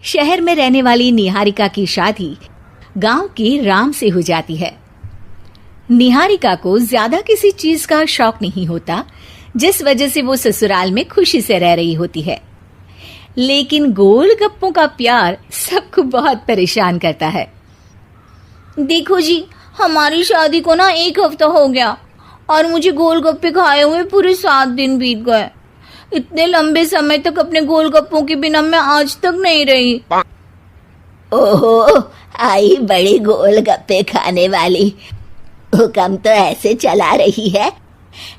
शहर में रहने वाली निहारिका की शादी गांव की राम से हो जाती है। निहारिका को ज्यादा किसी चीज का शौक नहीं होता, जिस वजह से वो ससुराल में खुशी से रह रही होती है। लेकिन गोलगप्पों का प्यार सबको बहुत परेशान करता है। देखो जी, हमारी शादी को ना 1 हफ्ता हो गया और मुझे गोलगप्पे खाए हुए पूरे 7 दिन बीत गए। इतने लंबे समय तक अपने गोलगप्पों के बिना मैं आज तक नहीं रही। ओहो, आई बड़ी गोलगप्पे खाने वाली। हुक्म तो ऐसे चला रही है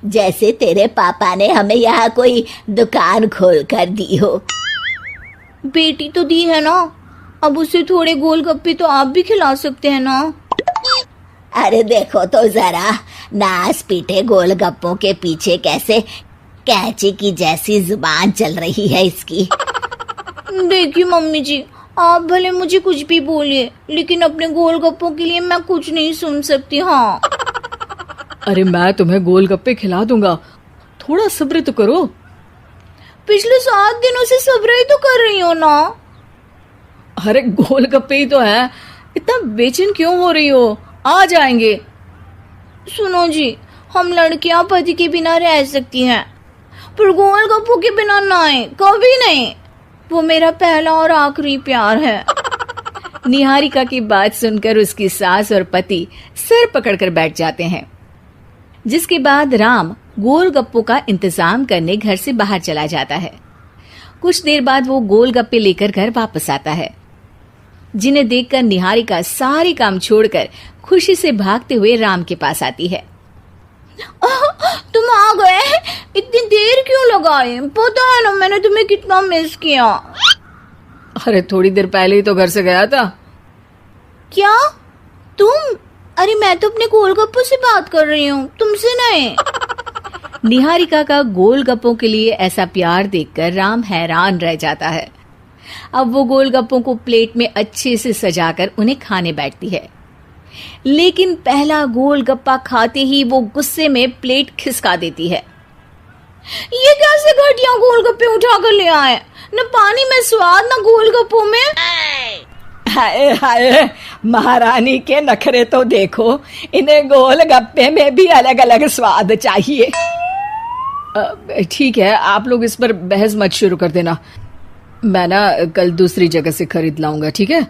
जैसे तेरे पापा ने हमें यहाँ कोई दुकान खोल कर दी हो। बेटी तो दी है ना, अब उसे थोड़े गोलगप्पे तो आप भी खिला सकते हैं ना। अरे देखो तो जरा, नास पीटे गोलगप्पों के पीछे कैसे कैंची की जैसी जुबान चल रही है इसकी। देखिए मम्मी जी, आप भले मुझे कुछ भी बोलिए, लेकिन अपने गोलगप्पों के लिए मैं कुछ नहीं सुन सकती। हाँ, अरे मैं तुम्हें गोलगप्पे खिला दूंगा, थोड़ा सब्र तो करो। पिछले 7 दिनों से सब्र ही तो कर रही हो ना। अरे गोलगप्पे ही तो है, इतना बेचैन क्यों हो रही हो? आ जाएंगे। सुनो जी, हम लड़कियां पति के बिना रह सकती हैं, पर गोलगप्पों के बिना नहीं, कभी नहीं। वो मेरा पहला और आखिरी प्यार है। निहारिका की बात सुनकर उसकी सास और पति सिर पकड़कर बैठ जाते हैं। जिसके बाद राम गोलगप्पों का इंतजाम करने घर से बाहर चला जाता है। कुछ देर बाद वो गोलगप्पे लेकर घर वापस आता है, जिन्हें देखकर निहारिका सारे काम छोड़कर खुशी से भागते हुए राम के पास आती है। तुम आ गए? इतनी देर क्यों लगाई? पता है ना मैंने तुम्हें कितना मिस किया। अरे थोड़ी देर पहले ही तो घर से गया था। क्या तुम? अरे मैं तो अपने गोलगप्पों से बात कर रही हूँ, तुमसे नहीं। निहारिका का गोलगप्पों के लिए ऐसा प्यार देखकर राम हैरान रह जाता है। अब वो गोलगप्पों को प्लेट में अच्छे से सजाकर उन्हें खाने बैठती है, लेकिन पहला गोलगप्पा खाते ही वो गुस्से में प्लेट खिसका देती है। ये कैसे घटिया गोलगप्पे उठा कर ले आए? न पानी में स्वाद, न गोलगप्पों में। हाय हाय, महारानी के नखरे तो देखो, इन्हें गोलगप्पे में भी अलग अलग स्वाद चाहिए। ठीक है, आप लोग इस पर बहस मत शुरू कर देना। मैं ना कल दूसरी जगह से खरीद लाऊंगा, ठीक है?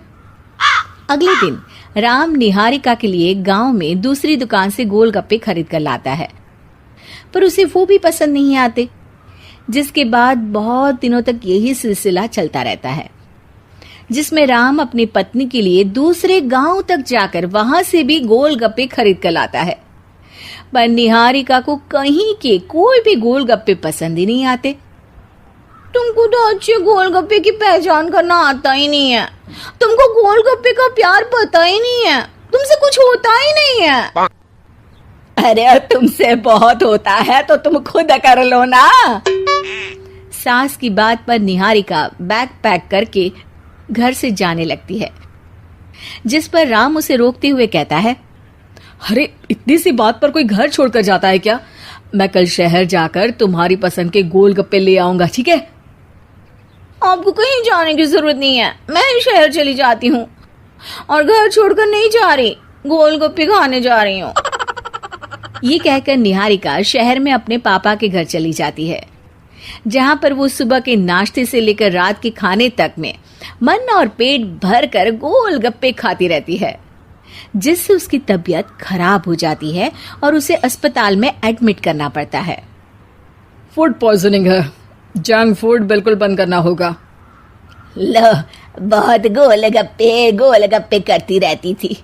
अगले दिन राम निहारिका के लिए गांव में दूसरी दुकान से गोलगप्पे खरीद कर लाता है, पर उसे वो भी पसंद नहीं आते। जिसके बाद बहुत दिनों तक यही सिलसिला चलता रहता है, जिसमें राम अपनी पत्नी के लिए दूसरे गांव तक जाकर वहां से भी गोलगप्पे खरीद कर लाता है। पर निहारिका को कहीं के कोई भी गोलगप्पे पसंद ही नहीं आते। तुमको तो अच्छे गोलगप्पे की पहचान करना आता ही नहीं है। तुमको गोलगप्पे का प्यार पता ही नहीं है। तुमसे कुछ होता ही नहीं है। अरे तुमसे बहुत होता है तो तुम खुद कर लो ना। सास की बात पर निहारिका बैग पैक करके घर से जाने लगती है, जिस पर राम उसे रोकते हुए कहता है, अरे इतनी सी बात पर कोई घर छोड़कर जाता है क्या? मैं कल शहर जाकर तुम्हारी पसंद के गोलगप्पे ले आऊंगा, ठीक है? आपको कहीं जाने की जरूरत नहीं है, मैं ही शहर चली जाती हूँ और घर छोड़कर नहीं जा रही, गोलगप्पे खाने जा रही हूँ। ये कहकर निहारिका शहर में अपने पापा के घर चली जाती है, जहाँ पर वो सुबह के नाश्ते से लेकर रात के खाने तक में मन और पेट भर कर गोलगप्पे खाती रहती है, जिससे उसकी तबीयत खराब हो जाती है और उसे अस्पताल में एडमिट करना पड़ता है। फूड पॉइजनिंग है, जंक फूड बिल्कुल बंद करना होगा। लो, बहुत गोलगप्पे गोलगप्पे करती रहती थी,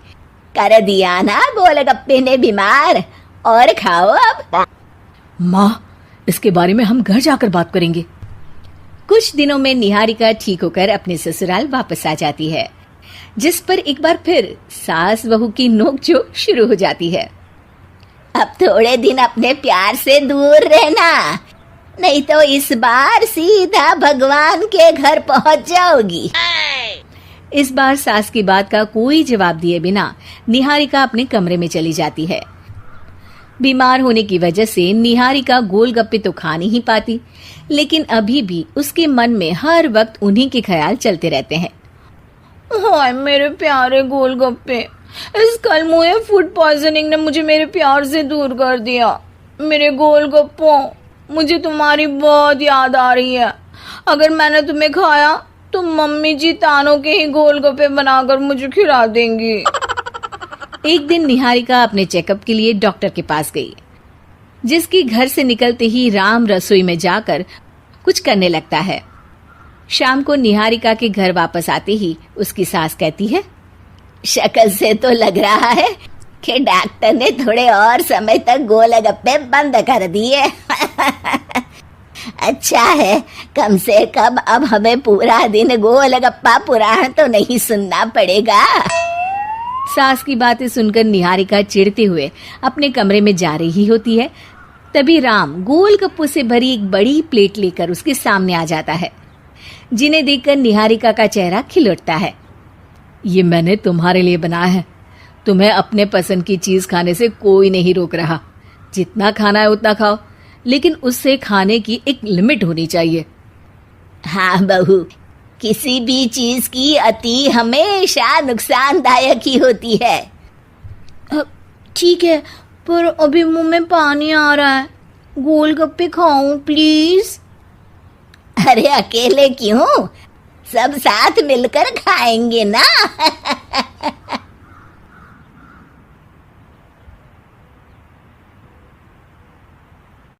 कर दिया ना गोलगप्पे ने बीमार। और खाओ अब। माँ, इसके बारे में हम घर जाकर बात करेंगे। कुछ दिनों में निहारिका ठीक होकर अपने ससुराल वापस आ जाती है, जिस पर एक बार फिर सास बहू की नोकझोंक शुरू हो जाती है। अब थोड़े दिन अपने प्यार से दूर रहना, नहीं तो इस बार सीधा भगवान के घर पहुंच जाओगी। इस बार सास की बात का कोई जवाब दिए बिना निहारिका अपने कमरे में चली जाती है। बीमार होने की वजह से निहारिका गोलगप्पे तो खा नहीं पाती, लेकिन अभी भी उसके मन में हर वक्त उन्हीं के ख्याल चलते रहते हैं। हाय मेरे प्यारे गोलगप्पे, इस कल मुझे फूड पॉइजनिंग ने मुझे मेरे प्यार से दूर कर दिया। मेरे गोलगप्पों, मुझे तुम्हारी बहुत याद आ रही है। अगर मैंने तुम्हें खाया तो मम्मी जी तानों के ही गोलगप्पे बनाकर मुझे खिला देंगी। एक दिन निहारिका अपने चेकअप के लिए डॉक्टर के पास गई, जिसकी घर से निकलते ही राम रसोई में जाकर कुछ करने लगता है। शाम को निहारिका के घर वापस आते ही उसकी सास कहती है, शक्ल से तो लग रहा है कि डॉक्टर ने थोड़े और समय तक गोलगप्पे बंद कर दिए। अच्छा है, कम से कम अब हमें पूरा दिन गोलगप्पा पुराण तो नहीं सुनना पड़ेगा। सास की बातें सुनकर निहारिका चिढ़ते हुए अपने कमरे में जा रही होती है। तभी राम गोलगप्पों से भरी एक बड़ी प्लेट लेकर उसके सामने आ जाता है, जिन्हें देखकर निहारिका का चेहरा खिल उठता है। ये मैंने तुम्हारे लिए बनाया है। तुम्हें अपने पसंद की चीज खाने से कोई नहीं रोक रहा। जितना खाना है उतना खाओ, लेकिन उससे खाने की एक लिमिट होनी चाहिए। हाँ बहू, किसी भी चीज की अति हमेशा नुकसानदायक ही होती है। ठीक है, पर अभी मुंह में पानी आ रहा है। गोलगप्पे खाऊं प्लीज? अरे अकेले क्यों, सब साथ मिलकर खाएंगे ना।